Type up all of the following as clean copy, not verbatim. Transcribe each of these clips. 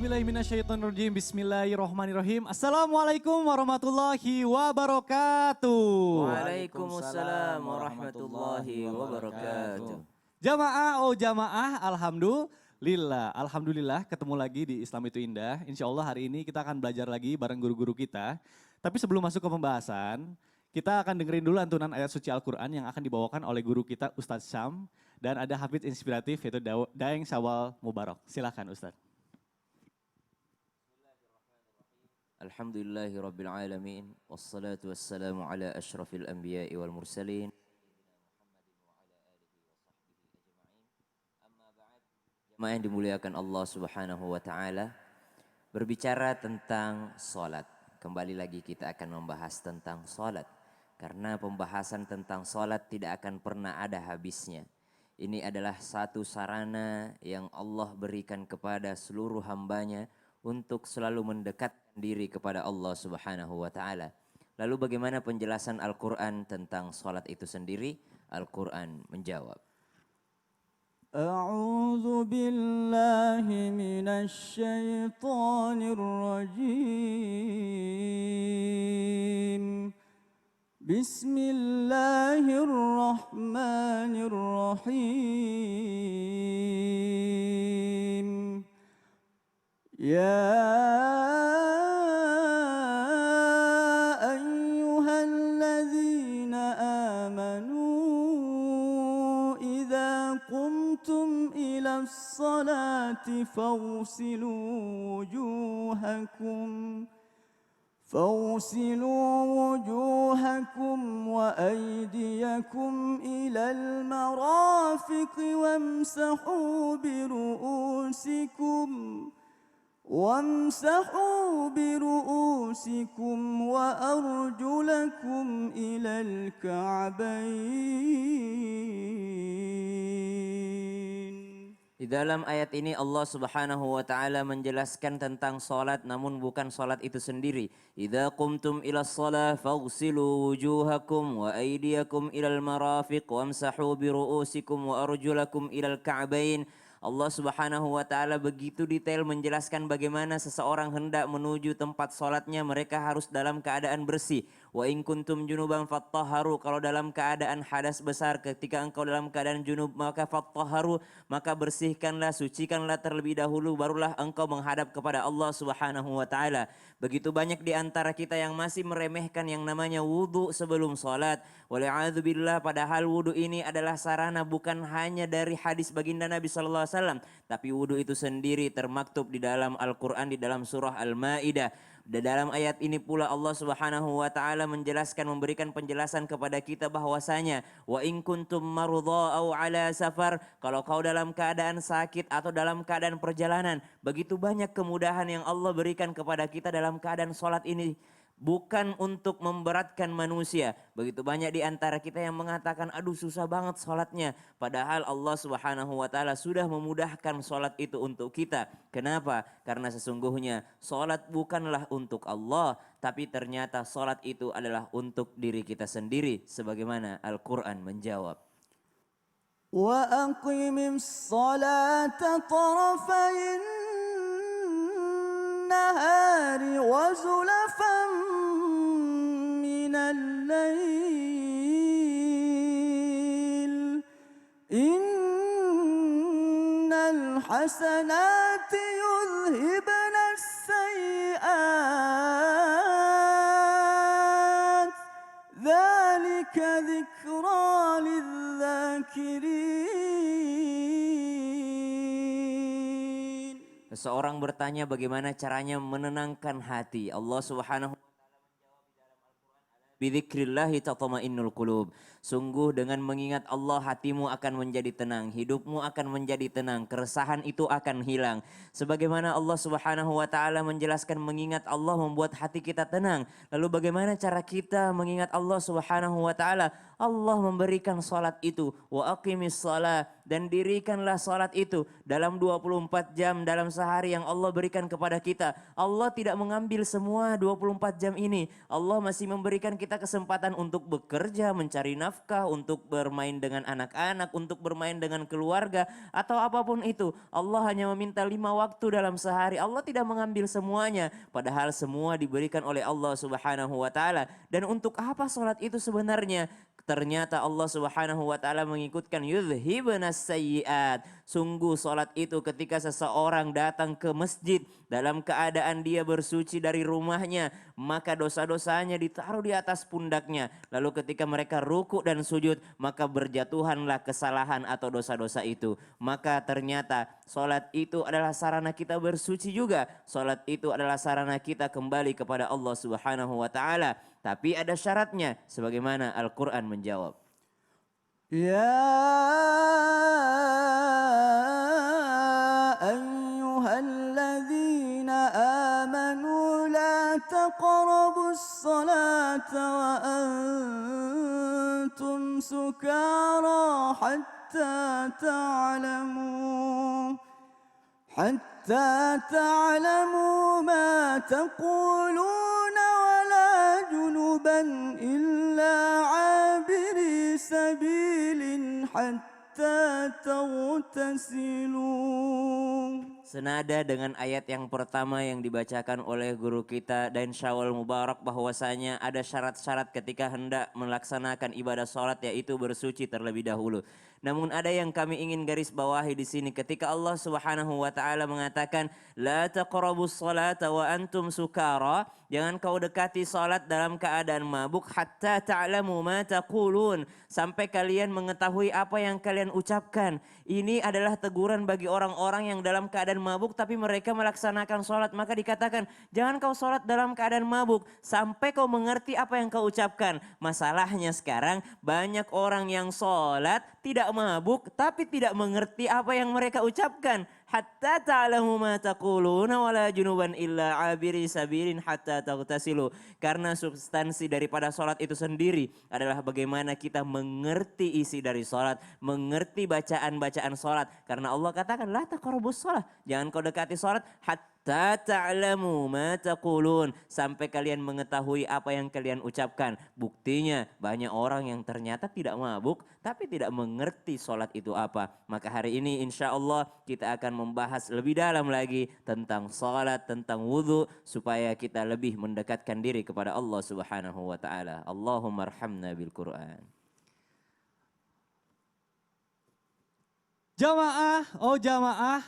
A'udzubillahiminasyaitonirrajim. Bismillahirrahmanirrahim. Assalamualaikum warahmatullahi wabarakatuh. Waalaikumsalam warahmatullahi wabarakatuh. Jamaah, alhamdulillah. Alhamdulillah ketemu lagi di Islam itu Indah. Insya Allah hari ini kita akan belajar lagi bareng guru-guru kita. Tapi sebelum masuk ke pembahasan, kita akan dengerin dulu lantunan ayat suci Al-Quran yang akan dibawakan oleh guru kita Ustadz Syam. Dan ada hafidz inspiratif yaitu Daeng Syawal Mubarak. Silakan Ustadz. Alhamdulillahi Rabbil Alamin. Wassalatu wassalamu ala ashrafil anbiya'i wal mursalin. Jemaah yang dimuliakan Allah subhanahu wa ta'ala. Berbicara tentang salat. Kembali lagi kita akan membahas tentang salat. Karena pembahasan tentang salat tidak akan pernah ada habisnya. Ini adalah satu sarana yang Allah berikan kepada seluruh hambanya untuk selalu mendekatkan diri kepada Allah subhanahu wa ta'ala. Lalu bagaimana penjelasan Al-Quran tentang salat itu sendiri? Al-Quran menjawab. A'udzu billahi minasy syaithanir rajim. Bismillahirrahmanirrahim. Ya ayyuhalladzina amanu idza qumtum ilas salati فاغسلوا وجوهكم وأيديكم إلى المرافق وامسحوا برؤوسكم وأرجلكم إلى الكعبين. Di dalam ayat ini Allah subhanahu wa ta'ala menjelaskan tentang salat namun bukan salat itu sendiri. Idza qumtum ilas shalah faghsilu wujuhakum wa aydiyakum ilal marafiq wamsahu bi ru'usikum wa arjulakum ilal ka'bain. Allah subhanahu wa ta'ala begitu detail menjelaskan bagaimana seseorang hendak menuju tempat salatnya mereka harus dalam keadaan bersih. Wa in kuntum junuban fattahharu, kalau dalam keadaan hadas besar ketika engkau dalam keadaan junub maka fattahharu, maka bersihkanlah, sucikanlah terlebih dahulu barulah engkau menghadap kepada Allah subhanahu wa ta'ala. Begitu banyak di antara kita yang masih meremehkan yang namanya wudu sebelum salat. Wali'adzubillah, padahal wudu ini adalah sarana bukan hanya dari hadis baginda Nabi sallallahu alaihi wasallam, tapi wudu itu sendiri termaktub di dalam Al-Quran di dalam surah Al-Maidah. Di dalam ayat ini pula Allah subhanahu wa ta'ala menjelaskan, memberikan penjelasan kepada kita bahwasanya wa in kuntum marudha au ala safar, kalau kau dalam keadaan sakit atau dalam keadaan perjalanan. Begitu banyak kemudahan yang Allah berikan kepada kita dalam keadaan salat ini. Bukan untuk memberatkan manusia. Begitu banyak di antara kita yang mengatakan, aduh susah banget sholatnya. Padahal Allah subhanahu wa ta'ala sudah memudahkan sholat itu untuk kita. Kenapa? Karena sesungguhnya sholat bukanlah untuk Allah. Tapi ternyata sholat itu adalah untuk diri kita sendiri. Sebagaimana Al-Quran menjawab. Wa aqimis salata tarafain nahari wa zulafan minal lail innal hasanati yudhhibanas sayyi'at dzalika dzikra lidzakirin. Seseorang bertanya bagaimana caranya menenangkan hati. Allah subhanahu wa ta'ala menjawab di dalam Al-Quran. Bidzikrillahi tatma'innul qulub. Sungguh dengan mengingat Allah hatimu akan menjadi tenang. Hidupmu akan menjadi tenang. Keresahan itu akan hilang. Sebagaimana Allah subhanahu wa ta'ala menjelaskan mengingat Allah membuat hati kita tenang. Lalu bagaimana cara kita mengingat Allah subhanahu wa ta'ala? Allah memberikan salat itu. Wa aqimis salat. Dan dirikanlah salat itu dalam 24 jam dalam sehari yang Allah berikan kepada kita. Allah tidak mengambil semua 24 jam ini. Allah masih memberikan kita kita kesempatan untuk bekerja, mencari nafkah, untuk bermain dengan anak-anak, untuk bermain dengan keluarga, atau apapun itu. Allah hanya meminta 5 waktu dalam sehari. Allah tidak mengambil semuanya, padahal semua diberikan oleh Allah Subhanahu wa taala. Dan untuk apa sholat itu sebenarnya? Ternyata Allah Subhanahu wa taala mengikutkan yudhibunas sayyiat. Sungguh salat itu ketika seseorang datang ke masjid dalam keadaan dia bersuci dari rumahnya, maka dosa-dosanya ditaruh di atas pundaknya. Lalu ketika mereka ruku dan sujud, maka berjatuhanlah kesalahan atau dosa-dosa itu. Maka ternyata salat itu adalah sarana kita bersuci juga. Salat itu adalah sarana kita kembali kepada Allah Subhanahu wa taala. Tapi ada syaratnya sebagaimana Al-Qur'an menjawab. يا أيها الذين آمنوا لا تقربوا الصلاة وأنتم سكارى حتى تعلموا ما تقولون ولا جنبا إلا عابري سبيل حتى تغتسلوا. Senada dengan ayat yang pertama yang dibacakan oleh guru kita Dain Syawal Mubarak, bahwasanya ada syarat-syarat ketika hendak melaksanakan ibadah sholat, yaitu bersuci terlebih dahulu. Namun ada yang kami ingin garis bawahi di sini, ketika Allah Subhanahu wa taala mengatakan la taqrabus salata wa antum sukara, jangan kau dekati salat dalam keadaan mabuk, hatta ta'lamu ma taqulun, sampai kalian mengetahui apa yang kalian ucapkan. Ini adalah teguran bagi orang-orang yang dalam keadaan mabuk tapi mereka melaksanakan salat. Maka dikatakan jangan kau salat dalam keadaan mabuk sampai kau mengerti apa yang kau ucapkan. Masalahnya sekarang banyak orang yang salat tidak mabuk tapi tidak mengerti apa yang mereka ucapkan. Hatta ta'lamu ma taquluna wala junuban illa abiri sabirin hatta taghtasilu. Karena substansi daripada salat itu sendiri adalah bagaimana kita mengerti isi dari salat, mengerti bacaan-bacaan salat. Karena Allah katakan la taqrabus shalah, jangan kau dekati salat hatta ta'lamu ma taqulun, sampai kalian mengetahui apa yang kalian ucapkan. Buktinya banyak orang yang ternyata tidak mabuk tapi tidak mengerti salat itu apa. Maka hari ini insya Allah kita akan membahas lebih dalam lagi tentang salat, tentang wudhu, supaya kita lebih mendekatkan diri kepada Allah Subhanahu wa taala. Allahumma arhamna bil Qur'an. Jamaah,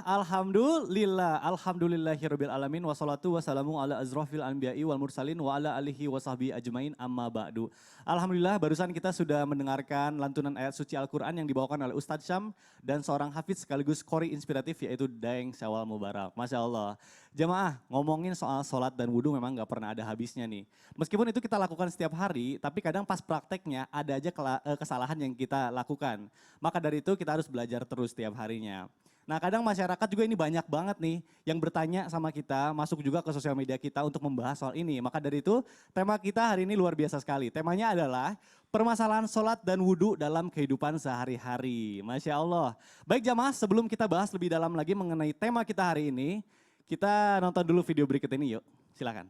alhamdulillahirabbil alamin, wassalatu wassalamu ala azrafil anbiya'i wal mursalin wa ala alihi wa sahbihi ajmain, amma ba'du. Alhamdulillah, barusan kita sudah mendengarkan lantunan ayat suci Al-Quran yang dibawakan oleh Ustadz Syam dan seorang hafidz sekaligus qori inspiratif, yaitu Daeng Syawal Mubarak. Masya Allah. Jamaah, ngomongin soal sholat dan wudhu memang gak pernah ada habisnya nih. Meskipun itu kita lakukan setiap hari, tapi kadang pas prakteknya ada aja kesalahan yang kita lakukan. Maka dari itu kita harus belajar terus setiap harinya. Nah, kadang masyarakat juga ini banyak banget nih yang bertanya sama kita, masuk juga ke sosial media kita untuk membahas soal ini. Maka dari itu tema kita hari ini luar biasa sekali. Temanya adalah permasalahan sholat dan wudhu dalam kehidupan sehari-hari. Masya Allah. Baik jamaah, sebelum kita bahas lebih dalam lagi mengenai tema kita hari ini, kita nonton dulu video berikut ini yuk, silakan.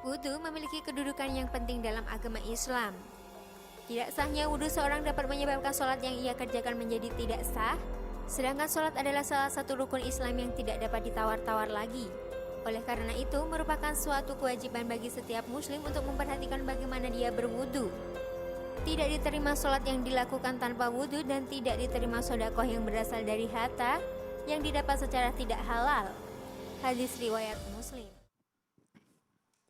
Wudhu memiliki kedudukan yang penting dalam agama Islam. Tidak sahnya wudhu seorang dapat menyebabkan sholat yang ia kerjakan menjadi tidak sah, sedangkan sholat adalah salah satu rukun Islam yang tidak dapat ditawar-tawar lagi. Oleh karena itu, merupakan suatu kewajiban bagi setiap muslim untuk memperhatikan bagaimana dia berwudhu. Tidak diterima sholat yang dilakukan tanpa wudhu dan tidak diterima sedekah yang berasal dari harta yang didapat secara tidak halal. Hadis riwayat Muslim.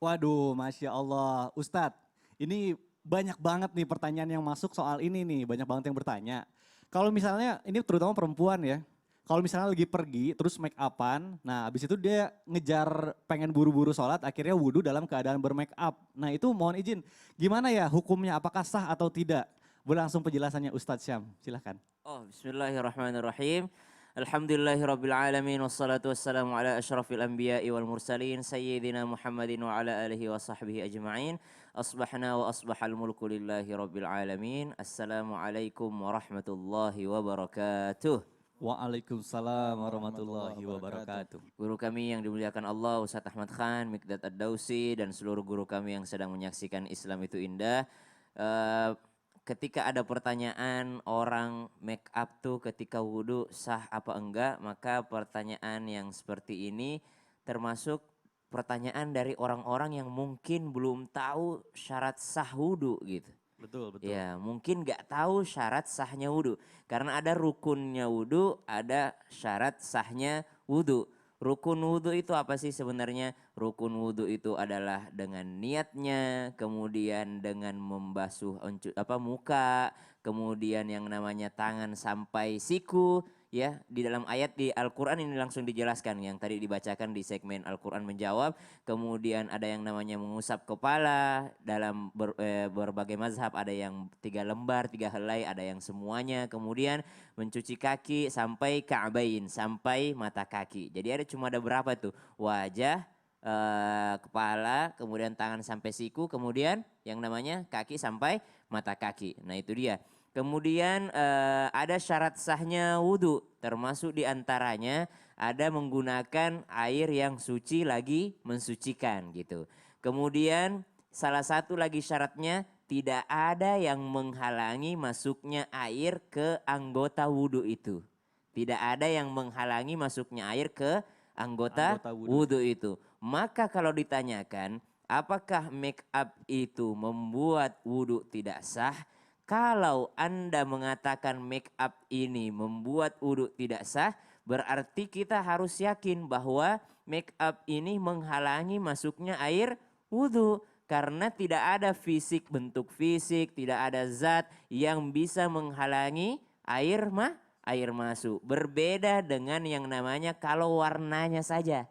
Waduh, Masya Allah. Ustadz, ini banyak banget nih pertanyaan yang masuk soal ini nih. Banyak banget yang bertanya. Kalau misalnya, ini terutama perempuan ya. Kalau misalnya lagi pergi, terus make upan. Nah, habis itu dia ngejar pengen buru-buru sholat, akhirnya wudhu dalam keadaan bermake up. Nah, itu mohon izin. Gimana ya hukumnya, apakah sah atau tidak? Boleh langsung penjelasannya Ustadz Syam, silahkan. Oh, bismillahirrahmanirrahim. Alhamdulillahirabbil alamin, wassalatu wassalamu ala asyrafil anbiya'i wal mursalin sayyidina Muhammadin wa ala alihi wa sahbihi ajma'in. Asbahna wa asbahal mulku lillahi rabbil alamin. Assalamualaikum warahmatullahi wabarakatuh. Waalaikumsalam warahmatullahi wabarakatuh. Guru kami yang dimuliakan Allah, Ustadz Ahmad Khan, Mikdad Ad-Dausi, dan seluruh guru kami yang sedang menyaksikan Islam itu indah. Ketika ada pertanyaan orang make up tuh ketika wudhu sah apa enggak, maka pertanyaan yang seperti ini termasuk pertanyaan dari orang-orang yang mungkin belum tahu syarat sah wudhu gitu. Betul, betul. Ya, mungkin nggak tahu syarat sahnya wudhu. Karena ada rukunnya wudhu, ada syarat sahnya wudhu. Rukun wudhu itu apa sih sebenarnya? Rukun wudhu itu adalah dengan niatnya, kemudian dengan membasuh muka, kemudian yang namanya tangan sampai siku. Ya, di dalam ayat di Al-Quran ini langsung dijelaskan yang tadi dibacakan di segmen Al-Quran menjawab. Kemudian ada yang namanya mengusap kepala dalam berbagai mazhab, ada yang 3 lembar, 3 helai, ada yang semuanya. Kemudian mencuci kaki sampai ka'bain, sampai mata kaki. Jadi ada berapa tuh? Wajah, kepala, kemudian tangan sampai siku, kemudian yang namanya kaki sampai mata kaki. Nah itu dia. Kemudian ada syarat sahnya wudhu, termasuk diantaranya ada menggunakan air yang suci lagi mensucikan gitu. Kemudian salah satu lagi syaratnya tidak ada yang menghalangi masuknya air ke anggota wudhu itu. Tidak ada yang menghalangi masuknya air ke anggota wudhu itu. Maka kalau ditanyakan apakah make up itu membuat wudhu tidak sah? Kalau Anda mengatakan make up ini membuat wudhu tidak sah, berarti kita harus yakin bahwa make up ini menghalangi masuknya air wudhu. Karena tidak ada bentuk fisik, tidak ada zat yang bisa menghalangi air masuk. Berbeda dengan yang namanya kalau warnanya saja.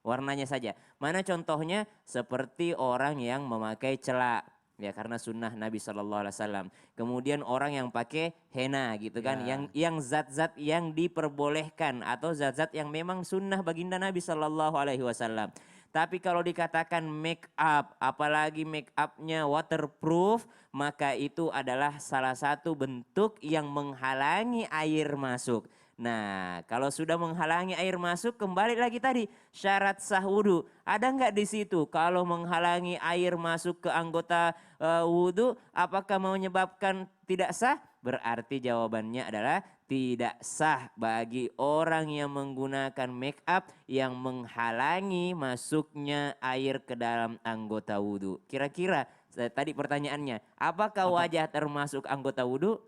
Warnanya saja. Mana contohnya? Seperti orang yang memakai celak. Ya karena sunnah Nabi SAW. Kemudian orang yang pakai henna gitu kan. Yang zat-zat yang diperbolehkan atau zat-zat yang memang sunnah baginda Nabi SAW. Tapi kalau dikatakan make up, apalagi make upnya waterproof, maka itu adalah salah satu bentuk yang menghalangi air masuk. Nah, kalau sudah menghalangi air masuk, kembali lagi tadi syarat sah wudhu. Ada nggak di situ? Kalau menghalangi air masuk ke anggota wudhu, apakah menyebabkan tidak sah? Berarti jawabannya adalah tidak sah bagi orang yang menggunakan make up yang menghalangi masuknya air ke dalam anggota wudhu. Kira-kira tadi pertanyaannya, apakah wajah termasuk anggota wudhu?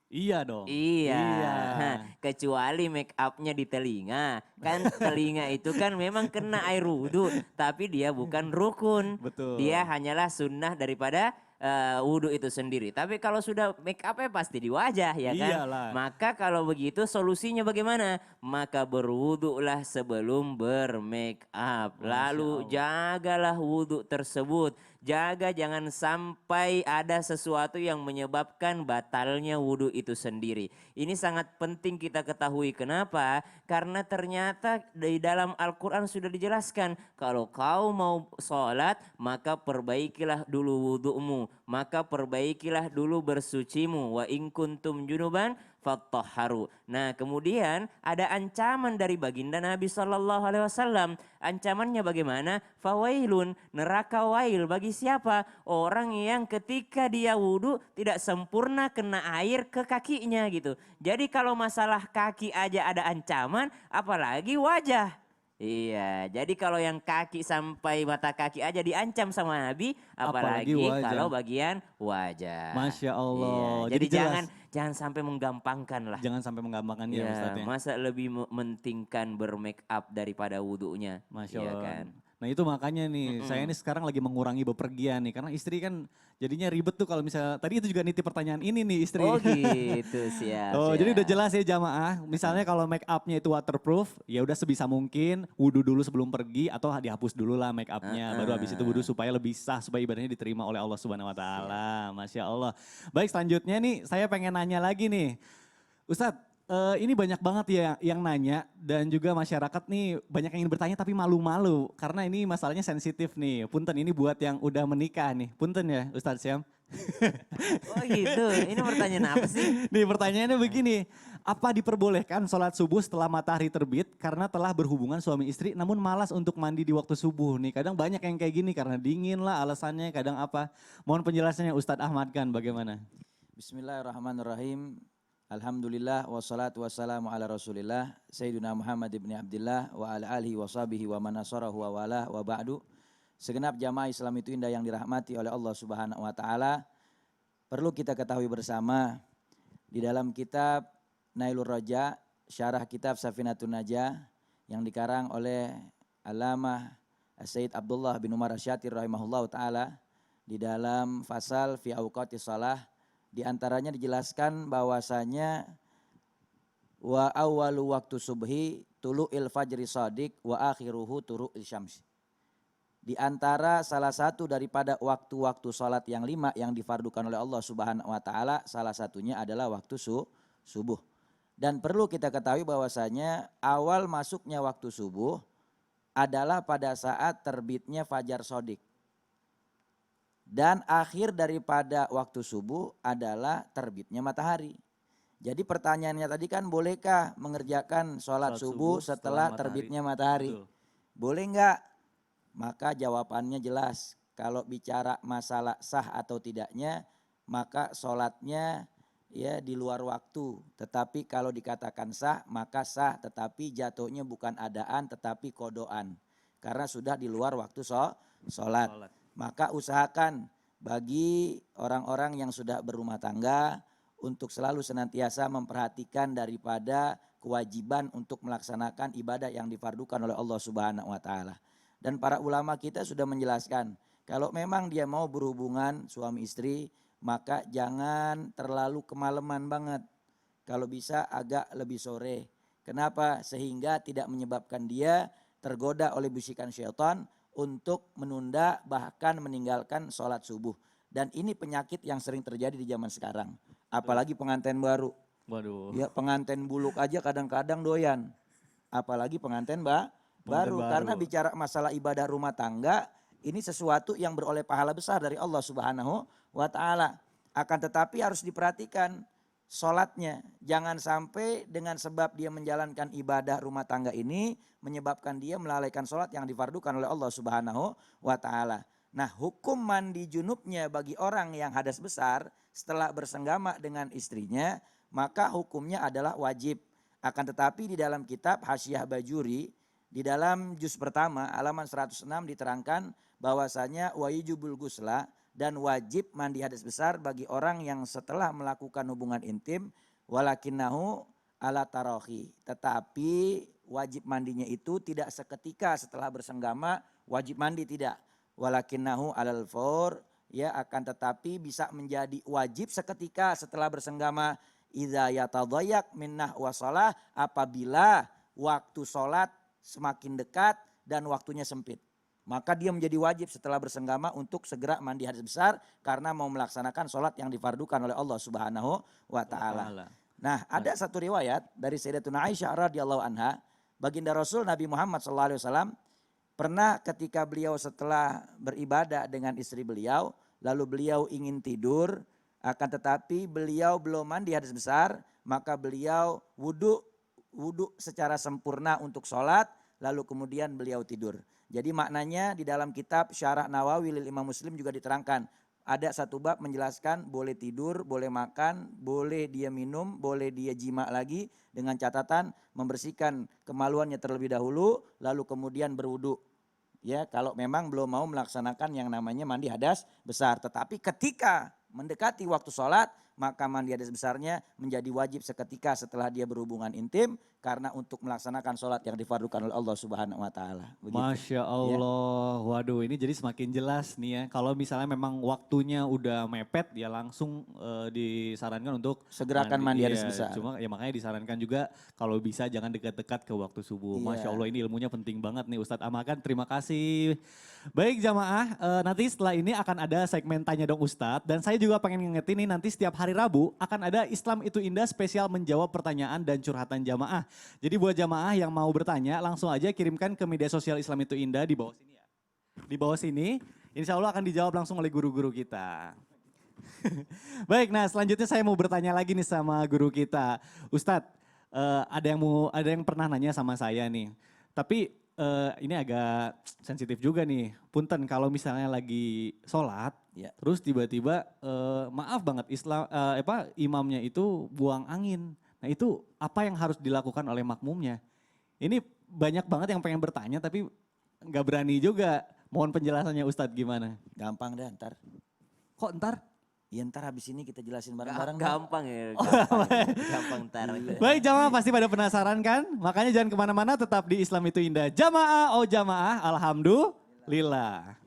Iya dong. Iya. Nah, kecuali make upnya di telinga. Kan telinga itu kan memang kena air wudhu. Tapi dia bukan rukun. Betul. Dia hanyalah sunnah daripada wudhu itu sendiri. Tapi kalau sudah make upnya pasti di wajah ya kan. Iyalah. Maka kalau begitu solusinya bagaimana? Maka berwudhulah sebelum bermake up. Lalu jagalah wudhu tersebut. Jaga jangan sampai ada sesuatu yang menyebabkan batalnya wudhu itu sendiri. Ini sangat penting kita ketahui. Kenapa? Karena ternyata di dalam Al-Quran sudah dijelaskan. Kalau kau mau sholat maka perbaikilah dulu wudhumu. Maka perbaikilah dulu bersucimu. Wa in kuntum junuban fattahharu. Nah kemudian ada ancaman dari baginda Nabi SAW. Ancamannya bagaimana? Fawailun, neraka wail bagi siapa? Orang yang ketika dia wudhu tidak sempurna kena air ke kakinya gitu. Jadi kalau masalah kaki aja ada ancaman, apalagi wajah. Iya, jadi kalau yang kaki sampai mata kaki aja diancam sama Nabi, apalagi kalau bagian wajah. Masya Allah. Iya, jadi jangan sampai menggampangkan lah. Jangan sampai menggampangkan ya, Ustadz ya. Masa lebih mementingkan bermake up daripada wudhunya. Masya iya Allah. Kan? Nah itu makanya nih, saya ini sekarang lagi mengurangi bepergian nih. Karena istri kan jadinya ribet tuh kalau misalnya, tadi itu juga nitip pertanyaan ini nih istri. Oh gitu, siap. Oh jadi udah jelas ya jamaah, misalnya kalau make upnya itu waterproof, ya udah sebisa mungkin wudhu dulu sebelum pergi atau dihapus dulu lah make upnya. Baru habis itu wudhu supaya lebih sah, supaya ibadahnya diterima oleh Allah Subhanahu Wa Taala. Masya Allah. Baik selanjutnya nih, saya pengen nanya lagi nih. Ustadz, ini banyak banget ya yang nanya dan juga masyarakat nih banyak yang ingin bertanya tapi malu-malu karena ini masalahnya sensitif nih. Punten ini buat yang udah menikah nih. Punten ya Ustadz Syam. Oh gitu, ini pertanyaan apa sih? Nih pertanyaannya begini, apa diperbolehkan sholat subuh setelah matahari terbit karena telah berhubungan suami istri namun malas untuk mandi di waktu subuh nih. Kadang banyak yang kayak gini karena dingin lah alasannya, kadang apa. Mohon penjelasannya Ustadz Ahmad kan bagaimana? Bismillahirrahmanirrahim. Alhamdulillah wassalatu wassalamu ala Rasulillah Sayyidina Muhammad ibn Abdullah wa ala alihi wa sahbihi wa manasarahu wa wala wa ba'du. Segenap jamaah Islam itu indah yang dirahmati oleh Allah Subhanahu wa taala. Perlu kita ketahui bersama di dalam kitab Nailur Raja, syarah kitab Safinatun Najah yang dikarang oleh Allamah Sayyid Abdullah bin Umar Asyatir rahimahullah taala, di dalam fasal fi auqatis shalah di antaranya dijelaskan bahwasanya wa awwalu waktu subhi tulu'il fajri shadiq wa akhiruhu turu'il syamsi. Di antara salah satu daripada waktu-waktu salat yang 5 yang difardukan oleh Allah Subhanahu wa taala, salah satunya adalah waktu subuh. Dan perlu kita ketahui bahwasanya awal masuknya waktu subuh adalah pada saat terbitnya fajar shadiq. Dan akhir daripada waktu subuh adalah terbitnya matahari. Jadi pertanyaannya tadi kan, bolehkah mengerjakan sholat subuh setelah terbitnya matahari? Betul. Boleh enggak? Maka jawabannya jelas. Kalau bicara masalah sah atau tidaknya, maka sholatnya ya di luar waktu. Tetapi kalau dikatakan sah, maka sah. Tetapi jatuhnya bukan adaan tetapi kodoan. Karena sudah di luar waktu sholat. Maka usahakan bagi orang-orang yang sudah berumah tangga untuk selalu senantiasa memperhatikan daripada kewajiban untuk melaksanakan ibadah yang difardukan oleh Allah Subhanahu wa taala. Dan para ulama kita sudah menjelaskan, kalau memang dia mau berhubungan suami istri, maka jangan terlalu kemalaman banget. Kalau bisa agak lebih sore. Kenapa? Sehingga tidak menyebabkan dia tergoda oleh bisikan syaitan untuk menunda bahkan meninggalkan sholat subuh. Dan ini penyakit yang sering terjadi di zaman sekarang. Apalagi pengantin baru. Waduh. Ya, pengantin buluk aja kadang-kadang doyan. Apalagi pengantin baru. Karena bicara masalah ibadah rumah tangga, ini sesuatu yang beroleh pahala besar dari Allah Subhanahu wa taala. Akan tetapi harus diperhatikan sholatnya. Jangan sampai dengan sebab dia menjalankan ibadah rumah tangga ini menyebabkan dia melalaikan sholat yang difardukan oleh Allah Subhanahu wa taala. Nah, hukum mandi junubnya bagi orang yang hadas besar setelah bersenggama dengan istrinya, maka hukumnya adalah wajib. Akan tetapi di dalam kitab Hasyiah Bajuri, di dalam juz pertama halaman 106 diterangkan bahwasanya wajibul gusla, dan wajib mandi hadas besar bagi orang yang setelah melakukan hubungan intim walakinnahu ala tarahi. Tetapi wajib mandinya itu tidak seketika setelah bersenggama wajib mandi, tidak. Walakinnahu alal faur, ya, akan tetapi bisa menjadi wajib seketika setelah bersenggama idza yatadayyak minnah wasalah, apabila waktu sholat semakin dekat dan waktunya sempit. Maka dia menjadi wajib setelah bersenggama untuk segera mandi hadas besar karena mau melaksanakan sholat yang difardukan oleh Allah Subhanahu wa taala. Nah, ada satu riwayat dari Sayyidatuna Aisyah radhiyallahu anha, baginda Rasul Nabi Muhammad sallallahu alaihi wasallam pernah ketika beliau setelah beribadah dengan istri beliau, lalu beliau ingin tidur, akan tetapi beliau belum mandi hadas besar, maka beliau wudu secara sempurna untuk sholat, lalu kemudian beliau tidur. Jadi maknanya di dalam kitab Syarah Nawawi lil Imam Muslim juga diterangkan. Ada satu bab menjelaskan boleh tidur, boleh makan, boleh dia minum, boleh dia jima lagi dengan catatan membersihkan kemaluannya terlebih dahulu lalu kemudian berwudu. Ya, kalau memang belum mau melaksanakan yang namanya mandi hadas besar. Tetapi ketika mendekati waktu sholat, maka mandi hadas besarnya menjadi wajib seketika setelah dia berhubungan intim karena untuk melaksanakan sholat yang difardukan oleh Allah Subhanahu wa taala. Masya Allah, waduh ini jadi semakin jelas nih ya. Kalau misalnya memang waktunya udah mepet ya langsung disarankan untuk segerakan mandi hadas ya, besar. Cuma ya makanya disarankan juga kalau bisa jangan dekat-dekat ke waktu subuh. Masya Allah ini ilmunya penting banget nih Ustadz Amakan, terima kasih. Baik jamaah, nanti setelah ini akan ada segmen Tanya Dong Ustadz. Dan saya juga pengen ngingetin nih nanti setiap hari Rabu akan ada Islam Itu Indah spesial menjawab pertanyaan dan curhatan jamaah. Jadi buat jamaah yang mau bertanya langsung aja kirimkan ke media sosial Islam Itu Indah di bawah sini ya. Di bawah sini insya Allah akan dijawab langsung oleh guru-guru kita. Baik, nah selanjutnya saya mau bertanya lagi nih sama guru kita. Ustadz, ada yang pernah nanya sama saya nih. Tapi ini agak sensitif juga nih. Punten kalau misalnya lagi sholat, Ya. terus tiba-tiba maaf banget imamnya itu buang angin. Nah itu apa yang harus dilakukan oleh makmumnya? Ini banyak banget yang pengen bertanya tapi nggak berani juga. Mohon penjelasannya Ustadz gimana? Gampang deh ntar. Kok ntar? Ya ntar habis ini kita jelasin bareng-bareng. Bang. Gampang ya, gampang ntar. Baik jamaah pasti pada penasaran kan? Makanya jangan kemana-mana tetap di Islam itu Indah. Jamaah, oh jamaah, alhamdulillah.